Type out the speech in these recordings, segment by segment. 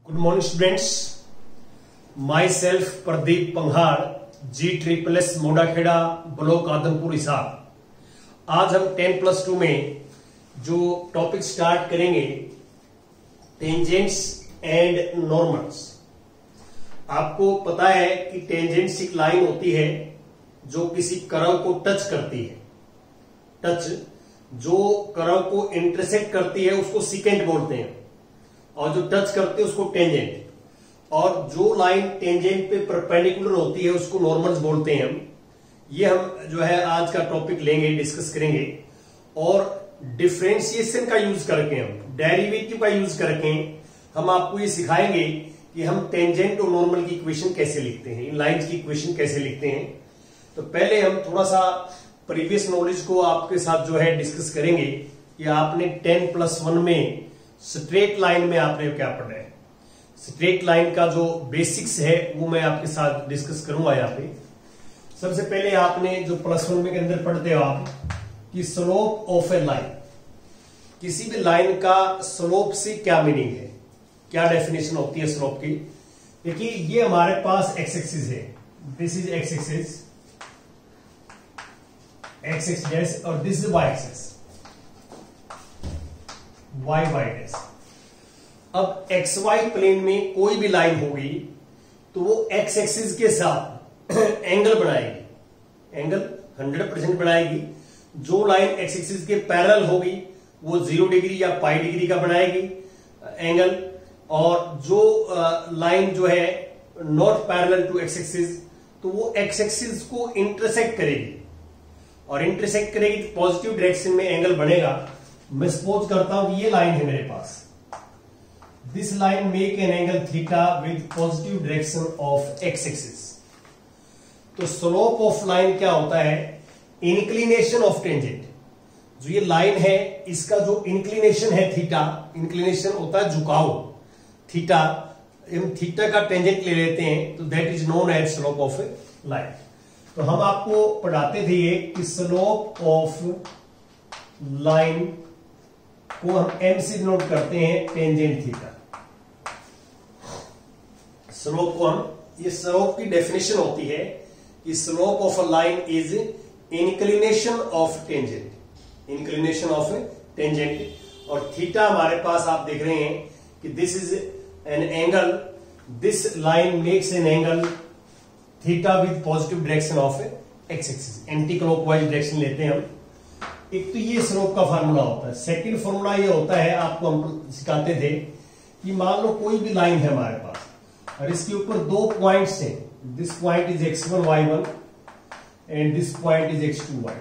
Good morning students, myself Pradeep Panghar, G++ Modakheda block Adampur Hisar. आज हम 10+2 में जो टॉपिक स्टार्ट करेंगे टेंजेंट्स एंड नॉर्मल्स। आपको पता है कि टेंजेंट्स एक लाइन होती है जो किसी कर्व को टच करती है। टच जो कर्व को इंटरसेक्ट करती है उसको सीकेंट बोलते हैं और जो टच करते हैं उसको टेंजेंट, और जो लाइन टेंजेंट पे परपेंडिकुलर होती है उसको नॉर्मल्स बोलते हैं हम। ये हम जो है आज का टॉपिक लेंगे, डिस्कस करेंगे और डिफरेंशिएशन का यूज करके, हम डेरिवेटिव का यूज करके हम आपको ये सिखाएंगे कि हम टेंजेंट और नॉर्मल की इक्वेशन कैसे लिखते हैं, इन लाइंस की इक्वेशन कैसे लिखते हैं। तो पहले हम थोड़ा सा प्रीवियस नॉलेज को आपके साथ जो है डिस्कस करेंगे कि आपने 10+1 में स्ट्रेट लाइन में आपने क्या पढ़ा है। स्ट्रेट लाइन का जो बेसिक्स है वो मैं आपके साथ डिस्कस करूंगा यहाँ पे। सबसे पहले आपने जो +1 में के अंदर पढ़ते हो आप कि स्लोप ऑफ ए लाइन, किसी भी लाइन का स्लोप से क्या मीनिंग है, क्या डेफिनेशन होती है स्लोप की। देखिए ये हमारे पास एक्स एक्सिस है, this is x axis, x x dash, और this is Y axis, y y dash. अब एक्स वाई प्लेन में कोई भी लाइन होगी तो वो एक्स एक्सिस के साथ एंगल बनाएगी, एंगल 100% बनाएगी। जो लाइन एक्स एक्सिस के पैरेलल होगी वो 0 डिग्री या पाई डिग्री का बनाएगी एंगल, और जो लाइन जो है not parallel to X axis तो वो एक्स एक्सिस को इंटरसेक्ट करेगी, और इंटरसेक्ट करेगी तो पॉजिटिव डायरेक्शन में एंगल बनेगा। मैं सपोज करता हूं ये लाइन है मेरे पास, this line make an angle theta with positive direction of x axis. तो स्लोप ऑफ लाइन क्या होता है, इंक्लिनेशन ऑफ टेंजेंट। जो ये लाइन है इसका जो इंक्लिनेशन है थीटा, इंक्लिनेशन होता है झुकाव थीटा, हम थीटा का टेंजेंट ले लेते हैं तो that is known as slope of a line. तो हम आपको पढ़ाते थे ये कि स्लोप ऑफ लाइन को हम एम से नोट करते हैं टेंजेंट थीटा। स्लोप को हम, ये स्लोप की डेफिनेशन होती है कि slope of a line is inclination of tangent, inclination of tangent. और थीटा हमारे पास आप देख रहे हैं कि this is an angle, this line makes an angle theta with positive direction of x axis, anti clockwise direction लेते हैं हम। एक तो ये स्लोप का फार्मूला होता है। सेकंड फार्मूला ये होता है, आपको हम सिखाते थे कि मान लो कोई भी लाइन है हमारे पास और इसके ऊपर दो पॉइंट्स हैं, this point is x1 y1 and this point is x2 y।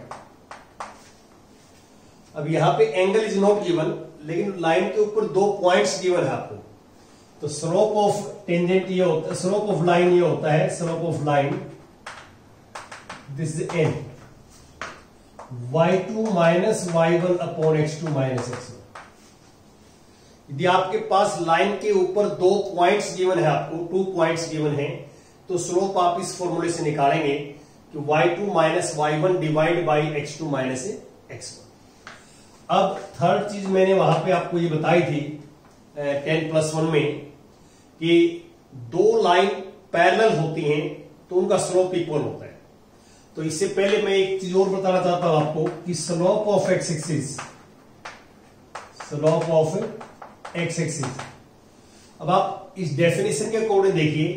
अब यहां पे एंगल इज नॉट गिवन, लेकिन लाइन के ऊपर दो पॉइंट्स गिवन है आपको। तो स्लोप ऑफ टेंजेंट ये होता है, स्लोप ऑफ लाइन ये होता है, slope of line this is n, y2 minus y1 upon x2 minus x1। यदि आपके पास लाइन के ऊपर दो पॉइंट्स गिवन है, आपको 2 पॉइंट्स गिवन है, तो स्लोप आप इस फॉर्मूले से निकालेंगे कि y2 minus y1 divide by x2 minus x1। अब थर्ड चीज मैंने वहां पे आपको ये बताई थी 10+1 में कि दो लाइन पैरेलल होती हैं तो उनका स्लोप इक्वल होता है। तो इससे पहले मैं एक चीज और बताना चाहता हूं आपको कि slope of x axis, slope of x axis. अब आप इस डेफिनेशन के अकॉर्डिंग देखिए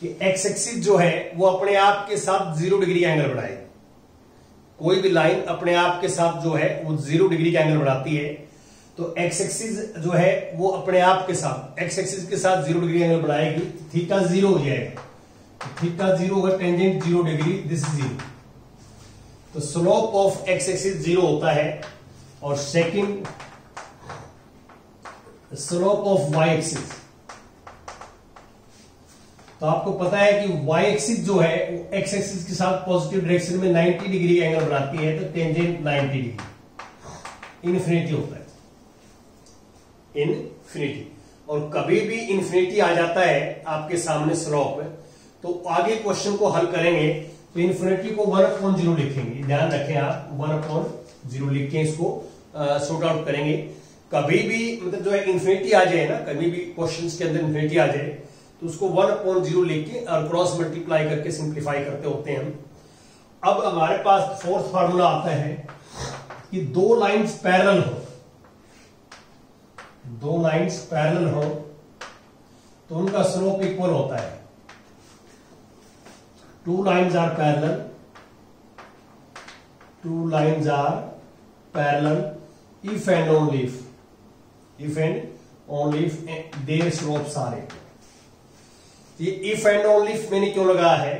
कि एक्स एक्सिस जो है वो अपने आप के साथ 0 डिग्री का एंगल बनाएगी। कोई भी लाइन अपने आप के साथ जो है वो 0 डिग्री का एंगल बनाती है। तो एक्स एक्सिस जो है वो अपने आप के साथ, एक्स एक्सिस के साथ 0 डिग्री एंगल बनाएगी, थीटा 0 हो जाएगा। थीटा 0 होगा, टेंजेंट 0 डिग्री, दिस 0। तो स्लोप ऑफ एक्स एक्सिस 0 होता है। और second slope of Y axis, तो आपको पता है कि वाई एक्सिस जो है वो एक्स एक्सिस के साथ पॉजिटिव डायरेक्शन में 90 डिग्री एंगल बनाती है, तो टेंजेंट 90 डिग्री इन्फिनिटी होता है, इन्फिनिटी। और कभी भी इन्फिनिटी आ जाता है आपके सामने स्लोप, तो आगे क्वेश्चन को हल करेंगे तो इन्फिनिटी को 1/0 लिखेंगे, ध्यान रखें आप 1/0 लिखें, इसको सॉर्ट आउट करेंगे। कभी भी मतलब जो है इन्फिनिटी आ जाए ना, कभी भी क्वेश्चंस के अंदर इन्फिनिटी आ जाए तो उसको 1/0 लेके और क्रॉस मल्टीप्लाई करके सिंप्लीफाई करते होते हैं हम। अब हमारे पास फोर्थ फार्मूला आता है कि दो लाइंस पैरेलल हो, दो लाइंस पैरेलल हो तो उनका स्लोप इक्वल होता है। Two lines are parallel, two lines are parallel if and only if, if and only if their slopes are equal. ये इफ एंड ओनली इफ मैंने क्यों लगाया है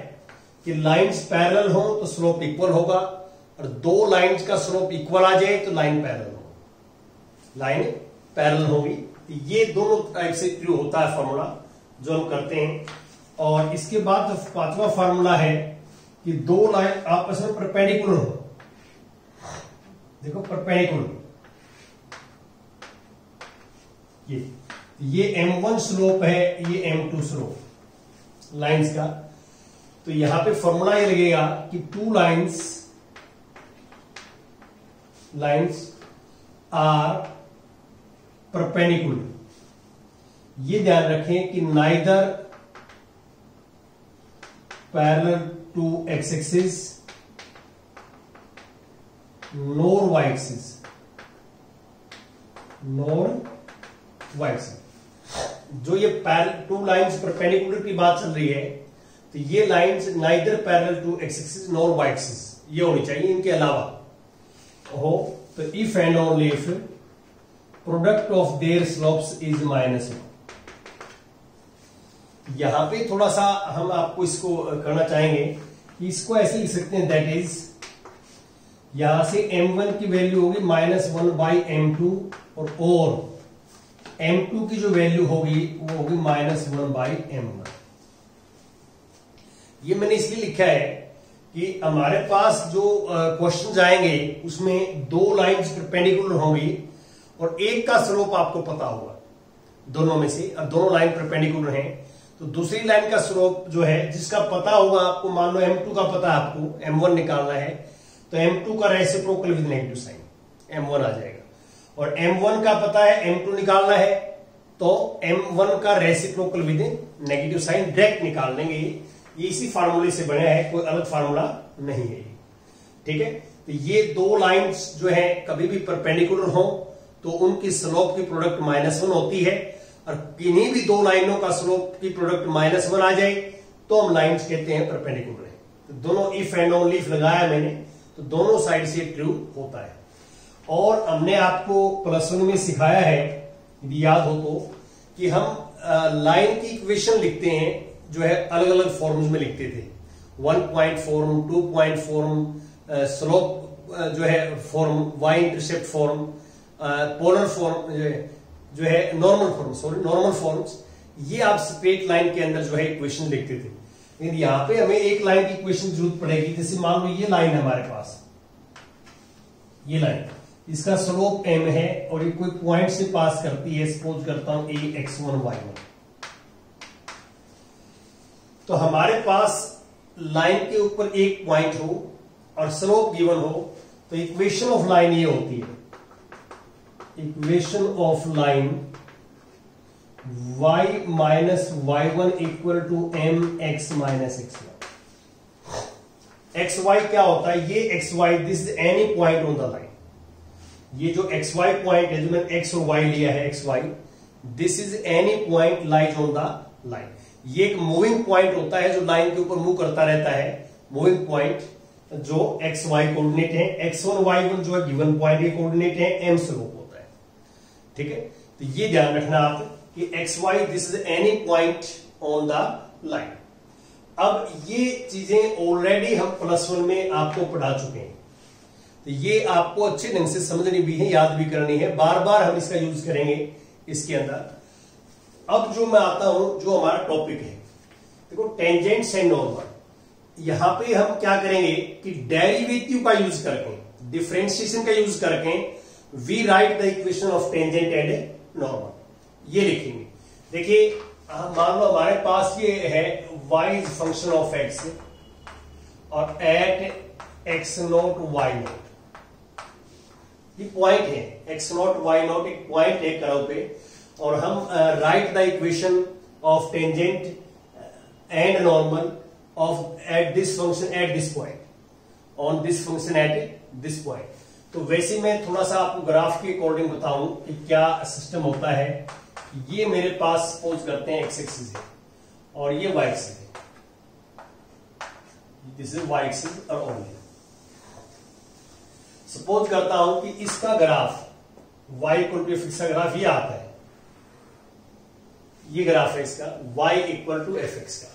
कि लाइंस पैरेलल हो तो स्लोप इक्वल होगा, और दो लाइंस का स्लोप इक्वल आ जाए तो लाइन पैरेलल होगी, लाइन पैरेलल होगी। ये दोनों टाइप से ट्रू होता है फॉर्मूला जो हम करते हैं। और इसके बाद जो पांचवा फॉर्मूला है कि दो लाइन आपस में परपेंडिकुलर हो, देखो परपेंडिकुलर, ये M1 स्लोप है, ये M2 स्लोप लाइंस का, तो यहां पे फॉर्मूला ये लगेगा कि टू लाइंस आर परपेंडिकुलर। ये ध्यान रखें कि neither parallel to X axis nor Y axis, nor Y axis. जो ये टू लाइंस परपेंडिकुलर की बात चल रही है तो ये lines neither parallel to X axis nor Y axis ये होनी चाहिए, इनके अलावा हो तो if and only if product of their slopes is -1। यहां पे थोड़ा सा हम आपको इसको करना चाहेंगे कि इसको ऐसे लिख सकते हैं, दैट इज यहां से M1 की वैल्यू होगी -1/M2 और M2 की जो वैल्यू होगी वो होगी -1/M1। ये मैंने इसलिए लिखा है कि हमारे पास जो क्वेश्चन आएंगे उसमें दो लाइंस परपेंडिकुलर होंगी और एक का स्लोप आपको पता होगा दोनों में से, अब दोनों लाइन परपेंडिकुलर हैं तो दूसरी लाइन का स्लोप जो है जिसका पता होगा आपको, मान लो M2 का पता है आपको, M1 निकालना है तो M2 का reciprocal with negative sign M1 आ जाएगा, और M1 का पता है M2 निकालना है तो M1 का reciprocal with negative sign direct निकाल लेंगे। ये इसी फार्मूले से बना है, कोई अलग फार्मूला नहीं है, ठीक है। तो ये दो लाइंस जो है कभी भी परपेंडिकुलर हो तो उनकी स्लोप की प्रोडक्ट -1 होती है, और किन्हीं भी दो लाइनों का स्लोप की प्रोडक्ट -1 आ जाए तो हम लाइंस कहते हैं परपेंडिकुलर है। तो दोनों इफ एंड ओनली इफ लगाया मैंने तो दोनों साइड से ट्रू होता है। और हमने आपको +1 में सिखाया है, यदि याद हो तो, कि हम लाइन की इक्वेशन लिखते हैं जो है अलग अलग फॉर्म्स में लिखते थे, 1 point form, 2 point form, slope जो है form, Y intercept form, polar form जो है normal form, sorry normal forms, ये आप स्ट्रेट लाइन के अंदर जो है इक्वेशन लिखते थे। लेकिन यहां पे हमें एक लाइन की इक्वेशन जरूरत पड़ेगी। जैसे मान लो ये लाइन है हमारे पास, ये लाइन, इसका स्लोप m है और ये कोई पॉइंट से पास करती है, सपोज करता हूं a x1 y1। तो हमारे पास लाइन के ऊपर एक पॉइंट हो और स्लोप गिवन हो तो इक्वेशन ऑफ लाइन ये होती है, equation of line y minus y1 equal to mx minus x1। xy क्या होता है, ये xy this is any point on the line. ये जो xy पॉइंट है जो मैंने x और y लिया है, xy this is any point lies on the line. ये एक मूविंग पॉइंट होता है जो लाइन के ऊपर मूव करता रहता है, मूविंग पॉइंट जो xy कोऑर्डिनेट है, x1 y1 जो है गिवन पॉइंट के कोऑर्डिनेट है, m स्लोप होता है, ठीक है। तो ये ध्यान रखना आप कि xy this is any point on the line. अब ये चीजें ऑलरेडी हम +1 में आपको पढ़ा चुके हैं, तो ये आपको अच्छे ढंग से समझनी भी है, याद भी करनी है, बार बार हम इसका यूज करेंगे इसके अंदर। अब जो मैं आता हूं, जो हमारा टॉपिक है, देखो टेंजेंट्स एंड नॉर्मल। यहां पे हम क्या करेंगे कि डेरिवेटिव का यूज करके, डिफरेंशिएशन का यूज करके we write the equation of tangent and normal, ये लिखेंगे। देखिए मान लो हमारे पास ये है y is function of x और एट x0 y0, ये पॉइंट है, एक्स नॉट वाई नॉट एक पॉइंट है कर्व पे, और हम right the equation of tangent and normal of at this function at this point, on this function at this point. तो वैसे मैं थोड़ा सा आपको ग्राफ के अकॉर्डिंग बताऊं कि क्या सिस्टम होता है। ये मेरे पास सपोज करते हैं एक्स एक्सिस है और ये वाई एक्सिस है, दिस इज वाई एक्सिस और ओनली। सपोज करता हूं कि इसका graph y equal to F का ग्राफ ये आता है, ये ग्राफ है इसका y equal to F X का,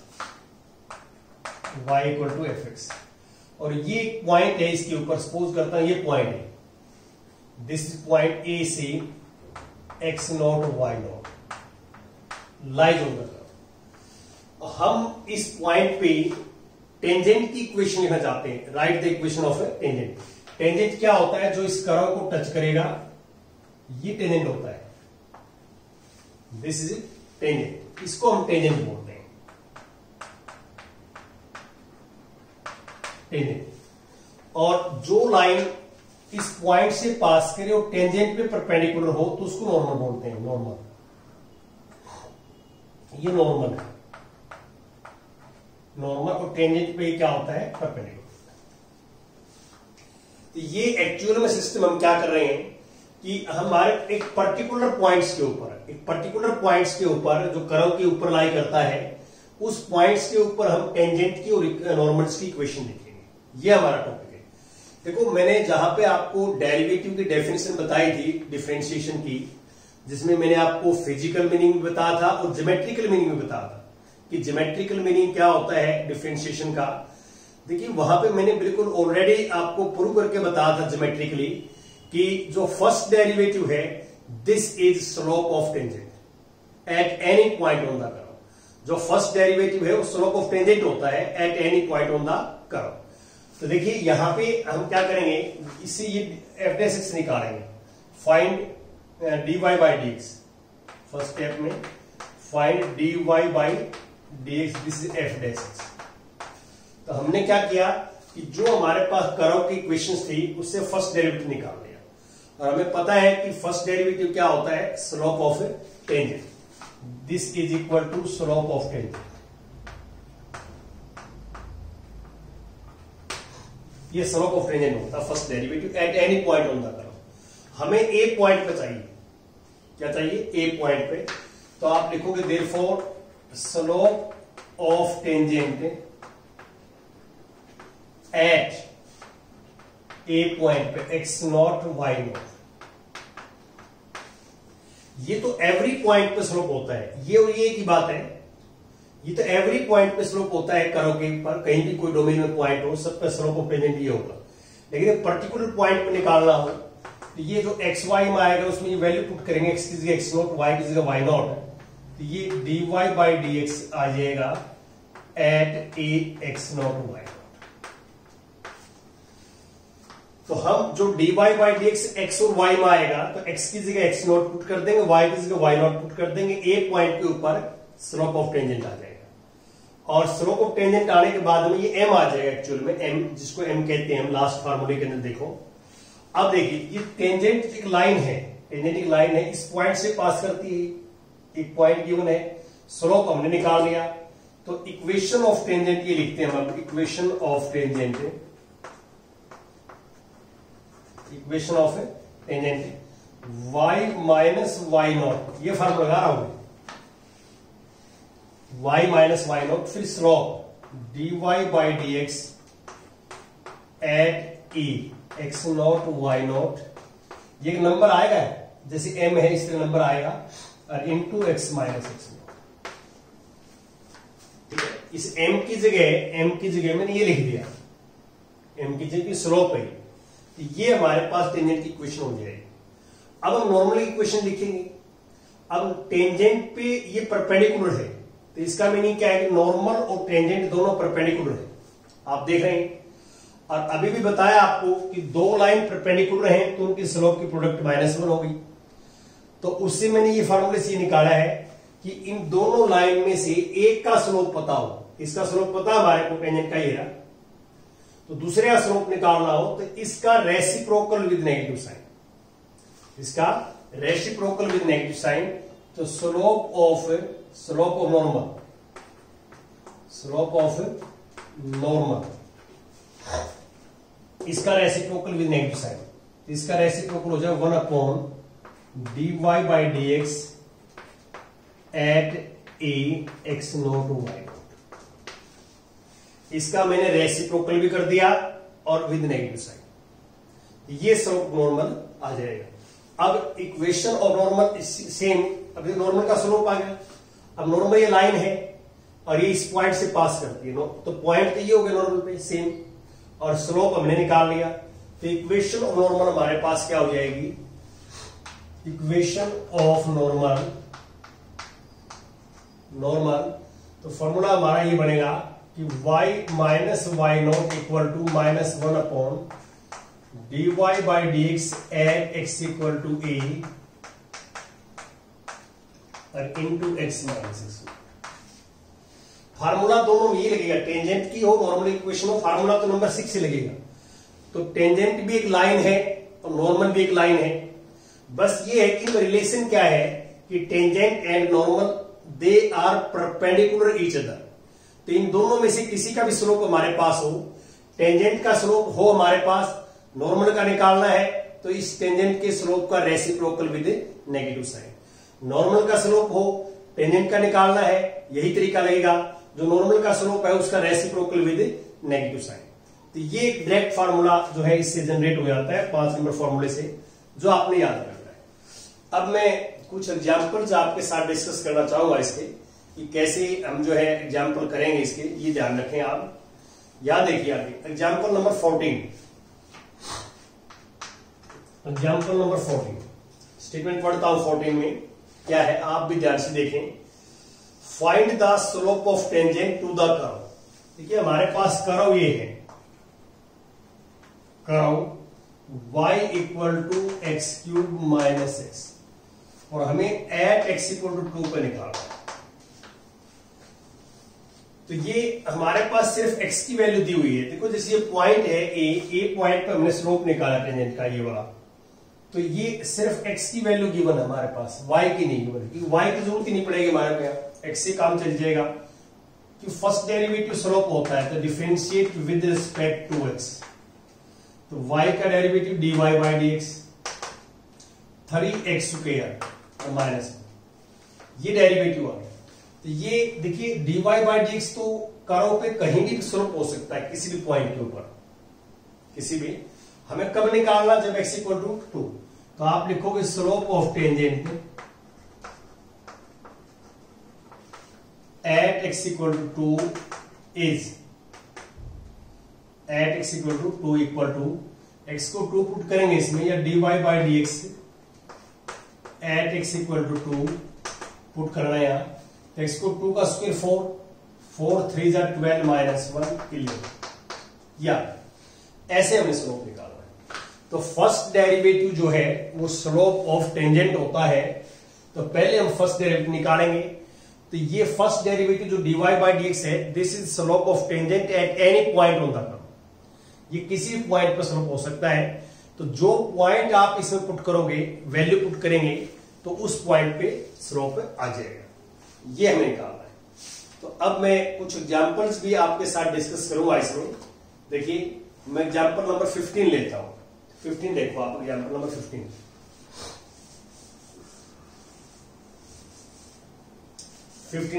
y equal to F X, और ये पॉइंट है इसके ऊपर, सपोज करता हूं ये पॉइंट है, this point A say X not Y naught lies on the curve. हम इस पॉइंट पे टेंजेंट की इक्वेशन लिखना चाहते हैं, right the equation of tangent. Tangent क्या होता है, जो इस कर्व को टच करेगा ये टेंजेंट होता है, दिस इज टेंजेंट, इसको हम टेंजेंट बोलते हैं, टेंजेंट। और जो लाइन इस पॉइंट से पास करे और टेंजेंट पे परपेंडिकुलर हो तो उसको नॉर्मल बोलते हैं, नॉर्मल, ये नॉर्मल है, नॉर्मल, और टेंजेंट पे क्या होता है, परपेंडिकुलर। तो ये एक्चुअल में सिस्टम हम क्या कर रहे हैं कि हमारे एक पर्टिकुलर पॉइंट्स के ऊपर, एक पर्टिकुलर पॉइंट्स के ऊपर जो कर्व के ऊपर लाई करता है, उस पॉइंट्स के ऊपर हम टेंजेंट की और नॉर्मल्स की इक्वेशन लिखेंगे। ये हमारा टॉपिक है। देखो मैंने जहां पे आपको डेरिवेटिव की डेफिनेशन बताई थी डिफरेंशिएशन की, जिसमें मैंने आपको फिजिकल मीनिंग भी बताया था और ज्योमेट्रिकल मीनिंग भी बताया था कि ज्योमेट्रिकल मीनिंग क्या होता है डिफरेंशिएशन का। देखिए वहां पे मैंने बिल्कुल ऑलरेडी आपको प्रूव करके बताया था ज्योमेट्रिकली कि जो फर्स्ट डेरिवेटिव है this is slope of tangent at any point on the curve. जो फर्स्ट डेरिवेटिव है वो स्लोप ऑफ टेंजेंट होता है at any point on the curve. तो देखिए यहां पे हम क्या करेंगे, इससे ये एफ डैश एक्स निकालेंगे, find d y by D x. First step में find d y by D x, this is f dash x. तो हमने क्या किया कि जो हमारे पास कर्व की इक्वेशंस थी उससे फर्स्ट डेरिवेटिव निकाल लिया, और हमें पता है कि फर्स्ट डेरिवेटिव क्या होता है, slope of tangent, this is equal to slope of tangent. ये स्लोप ऑफ टेंजेंट होता है first derivative at any point on the curve. हमें ए पॉइंट पे चाहिए, क्या चाहिए, ए पॉइंट पे। तो आप लिखोगे therefore slope of tangent eight A point पे एक्स नॉट वाई नॉट। ये तो एवरी पॉइंट पे स्लोप होता है, ये और ये की बात है, ये तो एवरी पॉइंट पे स्लोप होता है कर्व के ऊपर, कहीं भी कोई डोमेन में पॉइंट हो सब पे स्लोप ऑफ टेंजेंट ये होगा। लेकिन पर्टिकुलर पॉइंट पे निकालना हो तो ये जो एक्स वाई में आएगा उसमें ये वैल्यू पुट करेंगे, एक्स की जगह एक्स नॉट, वाई की जगह वाई नॉट, तो ये d y by D x आ जाएगा at a x not Y nought. तो हम जो d y by D x x और वाई में आएगा तो एक्स की जगह एक्स नॉट पुट कर देंगे, वाई की जगह वाई नॉट पुट कर देंगे, ए पॉइंट के ऊपर स्लोप ऑफ टेंजेंट आ जाएगा। और स्लोप ऑफ टेंजेंट आने के बाद में ये एम आ जाएगा, एक्चुअल में एम, जिसको एम कहते हैं हम लास्ट फार्मूले के अंदर। देखो अब देखिए ये टेंजेंट एक लाइन है, टेंजेंट एक लाइन है, इस पॉइंट से पास करती है, एक पॉइंट गिवन है, स्लोप हमने निकाल लिया। तो इक्वेशन ऑफ टेंजेंट ये लिखते हैं हम, equation of tangent, equation of tangent y minus Y naught, ये फार्मूला लगा रहा हूं y माइनस वाई नॉट, फिर slope dy by D X at E X not Y naught, ये एक नंबर आएगा जैसे m है इस तरह नंबर आएगा, और into x minus x not. ठीक है, इस m की जगह मैंने ये लिख दिया, m की जगह स्लोप है, तो ये हमारे पास टेंजेंट की इक्वेशन हो जाएगी। अब हम नॉर्मली इक्वेशन लिखेंगे। अब टेंजेंट पे ये परपेंडिकुलर है, तो इसका मीनिंग क्या है कि नॉर्मल और टेंजेंट दोनों परपेंडिकुलर है, आप देख रहे हैं। और अभी भी बताया आपको कि दो लाइन परपेंडिकुलर हैं तो उनकी स्लोप की प्रोडक्ट -1 होगी। तो उससे मैंने ये फार्मूले से निकाला है कि इन दोनों लाइन में से एक का स्लोप पता हो, इसका स्लोप पता हमारे को टेंजेंट का ही रहा, तो दूसरे का स्लोप निकालना हो तो इसका रेसिप्रोकल विद नेगेटिव साइन, इसका रेसिप्रोकल विद नेगेटिव साइन, तो स्लोप ऑफ नॉर्मल, इसका रेसिप्रोकल विद नेगेटिव साइन, इसका रेसिप्रोकल हो जाए 1/dy/dx एट x0 y0। इसका मैंने रेसिप्रोकल भी कर दिया और विद नेगेटिव साइन, ये स्लोप नॉर्मल आ जाएगा। अब इक्वेशन ऑफ नॉर्मल सेम, अभी नॉर्मल का स्लोप आ गया। अब नॉर्मल ये लाइन है और ये इस पॉइंट से पास करती है, तो पॉइंट तो ये हो गया नॉर्मल पे सेम, और स्लोप हमने निकाल लिया। तो इक्वेशन ऑफ नॉर्मल हमारे पास क्या हो जाएगी, इक्वेशन ऑफ नॉर्मल तो फॉर्मूला हमारा ये बनेगा कि y minus Y naught equal to -1/dy/dx at x equal to a और into x minus x। Formula दोनों में ये लगेगा, टेंजेंट की हो नॉर्मल इक्वेशन हो, फार्मूला तो नंबर 6 से लगेगा। तो टेंजेंट भी एक लाइन है और नॉर्मल भी एक लाइन है, बस ये है कि रिलेशन क्या है कि tangent and normal they are perpendicular each other. तो इन दोनों में से किसी का भी स्लोप हमारे पास हो, टेंजेंट का स्लोप हो हमारे पास, नॉर्मल का निकालना है तो इस टेंजेंट के स्लोप का reciprocal with negative sign. Normal का स्लोप हो, टेंजेंट का निकालना है, यही तरीका लगेगा। जो नॉर्मल का स्लोप है उसका रेसिप्रोकल विद नेगेटिव साइन। तो ये एक डायरेक्ट फार्मूला जो है इससे जनरेट हो जाता है 5 नंबर फार्मूले से, जो आपने याद रखना है। अब मैं कुछ एग्जाम्पल्स आपके साथ डिस्कस करना चाहूंगा इसके, कि कैसे हम जो है एग्जाम्पल करेंगे इसके, ये ध्यान रखें आप। याद देखिए आगे example number 14, example number 14 statement पढ़ता हूं। 14 में क्या है आप भी ध्यान से देखें। Find the slope of tangent to the curve. देखिए हमारे पास कर्व ये है, curve y equal to x³ minus x, और हमें एट x इक्वल टू 2 पे निकालना है। तो ये हमारे पास सिर्फ x की वैल्यू दी हुई है। देखो जैसे ये पॉइंट है ए पॉइंट पे हमने स्लोप निकाला टेंजेंट का, ये वाला, तो ये सिर्फ x की वैल्यू गिवन है हमारे पास, y की नहीं गिवन, क्योंकि y की जरूरत ही नहीं पड़ेगी हमारे पे, x से काम चल जाएगा। कि फर्स्ट डेरिवेटिव स्लोप होता है तो differentiate with respect to x, तो y का डेरिवेटिव dy/dx 3x² माइनस, ये डेरिवेटिव आ गया। तो ये देखिए dy/dx तो कर्व पे कहीं भी स्लोप हो सकता है, किसी भी पॉइंट के ऊपर, किसी भी। हमें कब निकालना, जब x इक्वल टू 2। तो आप लिखोगे slope of tangent at x equal to 2 is, at x equal to 2 equal to, x को 2 पुट करेंगे इसमें, या dy/dx at x equal to 2 put करना है यहां, तो x को 2 का स्क्वायर 4 3 जा 12 माइनस 1 11, या ऐसे हमें स्लोप निकालना है। तो फर्स्ट डेरिवेटिव जो है वो स्लोप ऑफ टेंजेंट होता है, तो पहले हम फर्स्ट डेरिवेटिव निकालेंगे। तो ये फर्स्ट डेरिवेटिव जो dy/dx है, this is slope of tangent at any point on the curve. ये किसी पॉइंट पर स्लोप हो सकता है, तो जो पॉइंट आप इसमें पुट करोगे, वैल्यू पुट करेंगे, तो उस पॉइंट पे स्लोप आ जाएगा। ये हमें निकालना है। तो अब मैं कुछ एग्जांपल्स भी आपके साथ डिस्कस करूंगा इसमें। देखिए मैं एग्जांपल नंबर 15 लेता हूं। 15 देखो आप, एग्जांपल नंबर 15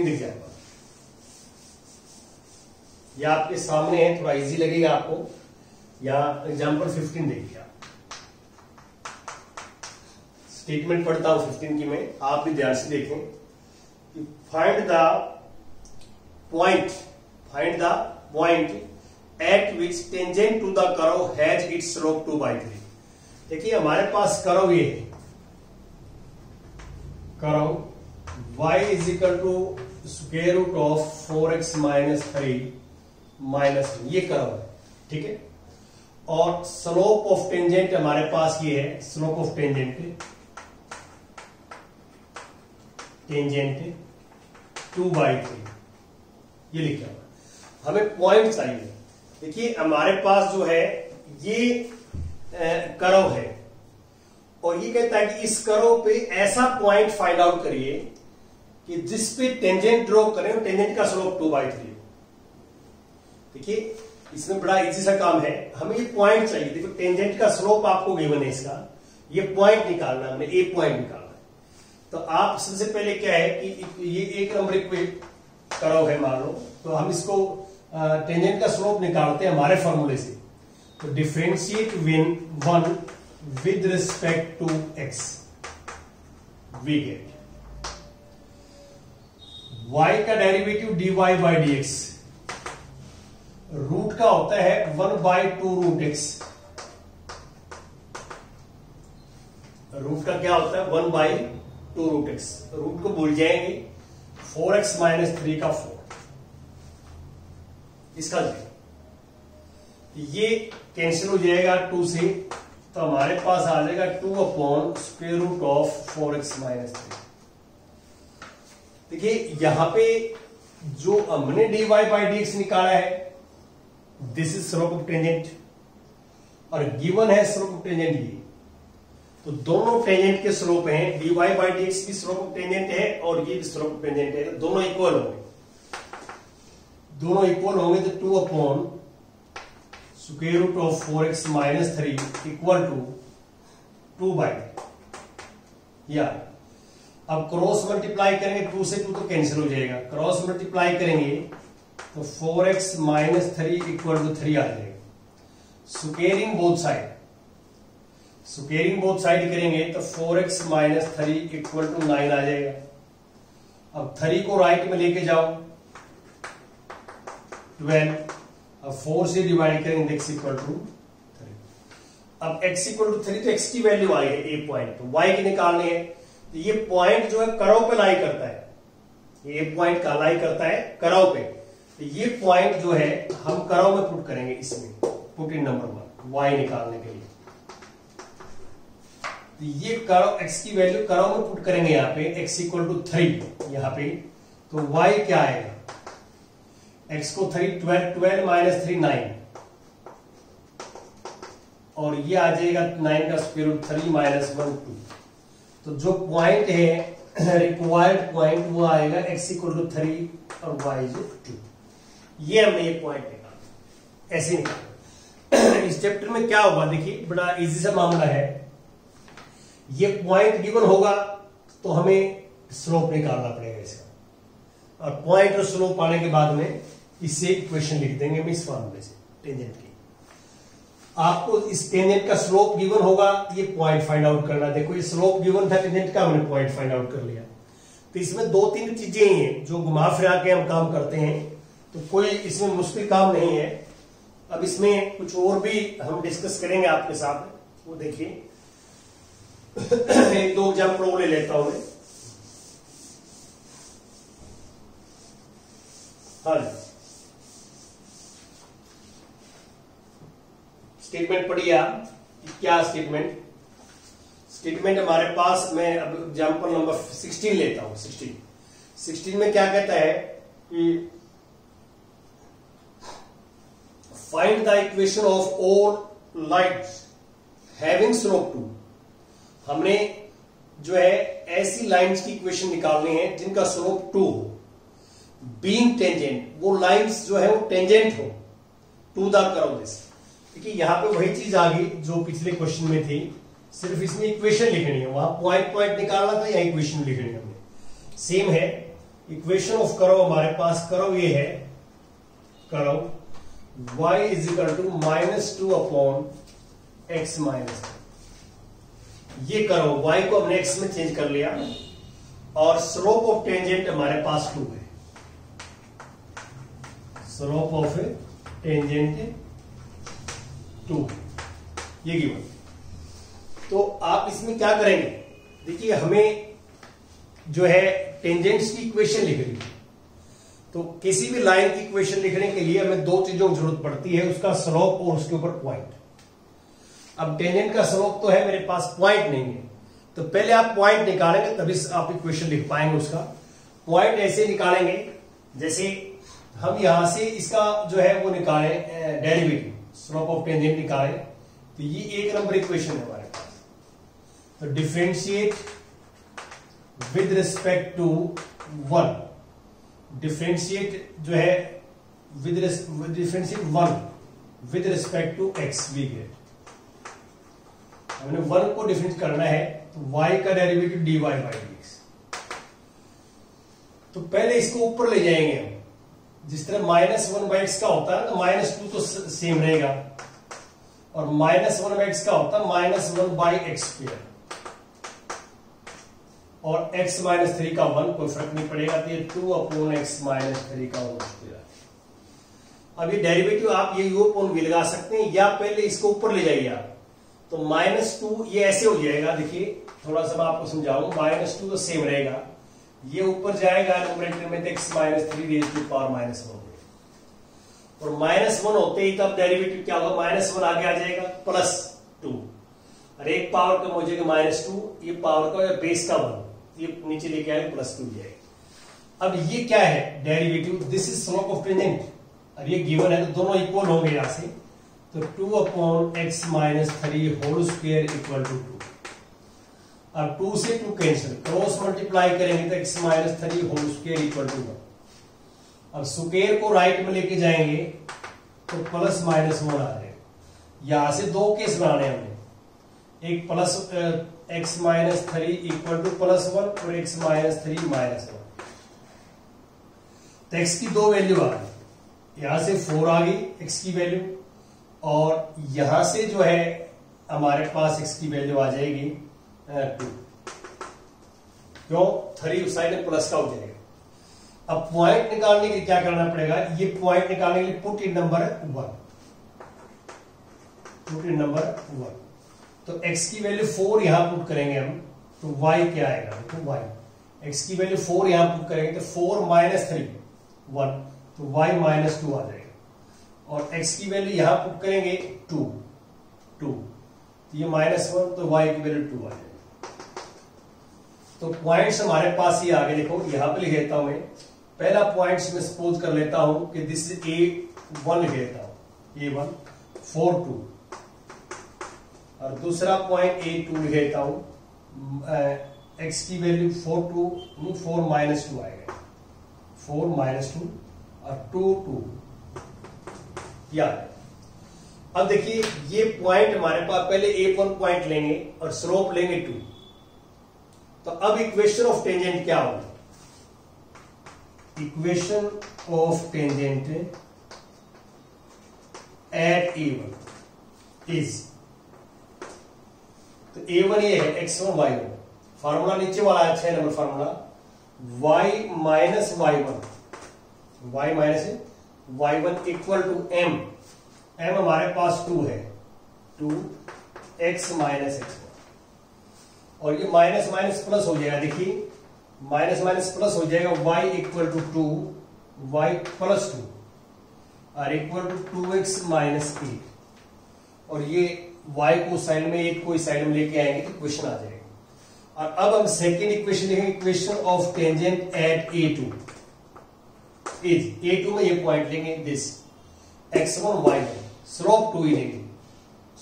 एग्जांपल ये आपके सामने है, थोड़ा इजी लगेगा आपको। या एग्जांपल 15 देखिए आप। स्टेटमेंट पढ़ता हूं 15 की मैं, आप भी ध्यान से देखें। Find the point at which tangent to the curve has its slope 2/3। देखिए हमारे पास कर्व ये है, curve y is equal to square root of 4x minus 3 minus, ये कर्व है, ठीक है। और स्लोप ऑफ टेंजेंट हमारे पास ये है, स्लोप ऑफ टेंजेंट 2/3, ये लिखा हुआ। हमें पॉइंट चाहिए। देखिए हमारे पास जो है ये कर्व है, और ये कहता है कि इस कर्व पे ऐसा पॉइंट फाइंड आउट करिए कि जिस पे टेंजेंट ड्रॉ करें, टेंजेंट का स्लोप 2/3। देखिए इसमें बड़ा इजी सा काम है, हमें ये पॉइंट चाहिए। देखो टेंजेंट का स्लोप आपको गिवन है, इसका ये पॉइंट निकालना, हमने ए पॉइंट निकालना है। तो आप सबसे पहले क्या है कि ये एक नंबर कर्व है मान लो, तो हम इसको टेंजेंट का स्लोप निकालते हैं हमारे फॉर्मूले से। तो differentiate one with respect to X, we get y का derivative dy by dx root का होता है 1/2√x। रूट का क्या होता है 1/2√x। रूट को भूल जाएंगे, 4x - 3 का 4 इसका ये कैंसिल हो जाएगा 2 से, तो हमारे पास आ जाएगा 2/√4x - 3। देखिए यहां पे जो हमने dy बाई dx निकाला है, this is slope of tangent, और गिवन है स्लोप ऑफ टेंजेंट ये। तो दोनों टेंजेंट के स्लोप हैं, dy बाई dx भी स्लोप ऑफ टेंजेंट है और ये भी स्लोप ऑफ टेंजेंट है, तो दोनों इक्वल होंगे। दोनों इक्वल होंगे तो 2/√4x - 3 इक्वल टू 2/। या अब क्रॉस मल्टीप्लाई करेंगे, 2 से 2 तो कैंसिल हो जाएगा, क्रॉस मल्टीप्लाई करेंगे तो 4x - 3 इक्वल टू 3 आ जाएगा। स्क्वेयरिंग बोथ साइड करेंगे तो 4x - 3 इक्वल टू 9 आ जाएगा। अब 3 को राइट में लेके जाओ, 12। अब 4 से डिवाइड करेंगे x इक्वल टू 3। अब x इक्वल टू 3 तो x की वैल्यू आई है ए पॉइंट, तो y की निकालनी है। तो ये पॉइंट जो है कर्व पे लाई करता है, ये पॉइंट का लाई करता है कर्व पे। तो ये पॉइंट जो है हम कर्व में पुट करेंगे, इसमें पुट इन नंबर 1 y निकालने के लिए। तो ये कर्व x की वैल्यू कर्व में पुट करेंगे यहां पे, x इक्वल टू 3 यहां पे, तो y क्या आएगा, x को 12 - 3 9, और ये आ जाएगा 9 का स्क्वायर रूट 3 - 1 2। तो जो पॉइंट है रिक्वायर्ड पॉइंट वो आएगा x इक्वल टू 3 और y इज 2। ये हमने ये पॉइंट निकाला, ऐसे निकाला। इस चैप्टर में क्या होगा देखिए, बड़ा इजी सा मामला है। ये पॉइंट गिवन होगा तो हमें स्लोप निकालना पड़ेगा इसका, और पॉइंट और स्लोप पाने के बाद में इससे इक्वेशन लिख देंगे हम इस फॉर्मूले से टेंजेंट की। आपको इस टेंजेंट का स्लोप गिवन होगा, ये पॉइंट फाइंड आउट करना। देखो ये स्लोप गिवन था टेंजेंट का, हमने पॉइंट फाइंड आउट कर लिया। तो इसमें 2-3 चीजें ही हैं जो घुमा फिरा के हम काम करते हैं, तो कोई इसमें मुश्किल काम नहीं है। अब इसमें कुछ और भी हम डिस्कस करेंगे आपके साथ, वो देखिए। 1-2 एग्जाम्पल और ले लेता हूं मैं। हाँ, स्टेटमेंट पढ़िए आप, क्या स्टेटमेंट हमारे पास। मैं अब एग्जाम्पल नंबर 16 लेता हूं। 16 में क्या कहता है कि find the equation of all lines having slope 2। हमने जो है ऐसी लाइंस की इक्वेशन निकालनी है जिनका स्लोप 2 हो, बीइंग टेंजेंट, वो लाइंस जो है वो टेंजेंट हो टू द कर्व दिस। देखिए यहां पे वही चीज आ गई जो पिछले क्वेश्चन में थी, सिर्फ इसमें इक्वेशन लिखनी है, वहां पॉइंट निकालना था, यहाँ इक्वेशन लिखनी है हमने। सेम है, इक्वेशन ऑफ कर्व हमारे पास, कर्व ये है, curve y is equal to -2/x - 3। ये कर्व y को हमने x में चेंज कर लिया, और स्लोप ऑफ टेंजेंट हमारे पास 2 है। स्लोप ऑफ टेंजेंट 2 ये गिवन। तो आप इसमें क्या करेंगे, देखिए हमें जो है टेंजेंट्स की इक्वेशन लिखनी है। तो किसी भी लाइन की इक्वेशन लिखने के लिए हमें 2 चीजों की जरूरत पड़ती है, उसका स्लोप और उसके ऊपर पॉइंट। अब टेंजेंट का स्लोप तो है मेरे पास, पॉइंट नहीं है, तो पहले आप पॉइंट निकालेंगे तभी आप इक्वेशन लिख पाएंगे। उसका पॉइंट ऐसे निकालेंगे जैसे हम यहां से इसका जो है वो निकाले डेरिवेटिव, स्लोप ऑफ टेंजेंट निकाले, तो ये 1 नंबर इक्वेशन है हमारे पास। तो तो differentiate with respect to 1, differentiate जो है differentiate 1 with respect to X we get. हमने 1 को डिफरेंशिएट करना है तो y का डेरिवेटिव dy बाई dx। तो पहले इसको ऊपर ले जाएंगे हम, जिस तरह -1 बाई एक्स का होता है तो -2 तो सेम रहेगा, और -1 बाई एक्स का होता है -1 बाई एक्स स्क्वायर, और x माइनस 3 का 1 कोई फर्क नहीं पड़ेगा, तो ये 2 अपॉन x माइनस 3 का होल स्क्वायर। अब ये डेरिवेटिव आप ये u अपॉन v लगा सकते हैं, या पहले इसको ऊपर ले जाइए आप, तो -2 ये ऐसे हो जाएगा। देखिए थोड़ा सा मैं आपको समझाऊं, -2 तो सेम रहेगा, ये ऊपर जाएगा न्यूमरेटर में, तो x minus 3 raise to power -1, और -1 होते ही तब डेरिवेटिव क्या होगा, -1 आगे आ जाएगा +2, और एक पावर कम हो जाएगा -2, ये पावर का बेस का 1, ये नीचे लेके आएगा +2 जाएगा। अब ये क्या है derivative, this is slope of tangent, और ये गिवन है तो दोनों इक्वल होंगे यहां से, तो 2 upon x minus 3 whole square equal to 2। अब 2 से 2 कैंसिल, क्रॉस मल्टीप्लाई करेंगे तो x minus 3 whole square equal to 1। अब स्क्वायर को राइट में लेके जाएंगे तो प्लस माइनस 1 आ जाएगा। यहां से 2 केस बनाने हमने, एक plus x minus 3 equal to +1 और x माइनस 3 -1। तो x की 2 वैल्यू आ गई, यहां से 4 आ गई x की वैल्यू, और यहां से जो है हमारे पास x की वैल्यू आ जाएगी 2, क्यों 3 उस साइड में प्लस का हो जाएगा। अब पॉइंट निकालने के लिए क्या करना पड़ेगा, ये पॉइंट निकालने के लिए put in number 1, put in number 1। तो x की वैल्यू 4 यहां पुट करेंगे हम, तो y क्या आएगा, तो y x की वैल्यू 4 यहां पुट करेंगे तो 4 माइनस 3 1, तो y माइनस 2 आ जाएगा, और x की वैल्यू यहां पुट करेंगे 2 तो ये -1, तो y की वैल्यू 2 आ जाएगी। तो पॉइंट्स हमारे पास ही आगे, देखो यहां पे लिख देता हूं मैं, पहला पॉइंट्स में सपोज कर लेता हूं कि दिस इज A1 लिख देता हूं, A1 4 2, और दूसरा पॉइंट A2 लिख देता हूं, x की वैल्यू 4 माइनस 2 आएगा, 4 माइनस 2 और 2 या। अब देखिए ये पॉइंट हमारे पास, पहले A1 पॉइंट लेंगे और स्लोप लेंगे 2, तो अब इक्वेशन ऑफ टेंजेंट क्या होगा, equation of tangent eight A1 is, तो A1 ये है x1 y1, फार्मूला नीचे वाला है 6 number formula, y minus y1 equal to m हमारे पास 2 है, 2x माइनस x1, और ये माइनस माइनस प्लस हो जाएगा, देखिए माइनस माइनस प्लस हो जाएगा, y equal to 2 y plus 2 और इक्वल टू 2x माइनस 8, और ये y को साइड में 8 को इस साइड में लेके आएंगे तो इक्वेशन आ जाएगा। और अब हम सेकेंड इक्वेशन लिखेंगे, equation of tangent eight A2 is, A2 में ये पॉइंट लेंगे दिस x1 y1, स्लोप 2 ही लेंगे,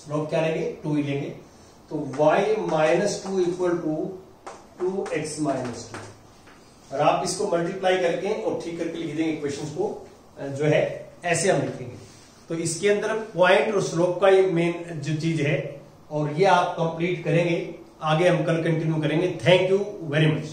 स्लोप क्या लेंगे 2 ही लेंगे, तो y minus 2 equal to 2x minus 2, और आप इसको मल्टीप्लाई करके और ठीक करके लिख देंगे इक्वेशंस को, जो है ऐसे हम लिखेंगे। तो इसके अंदर पॉइंट और स्लोप का ये मेन जो चीज है, और ये आप कंप्लीट करेंगे, आगे हम कल कंटिन्यू करेंगे। Thank you very much.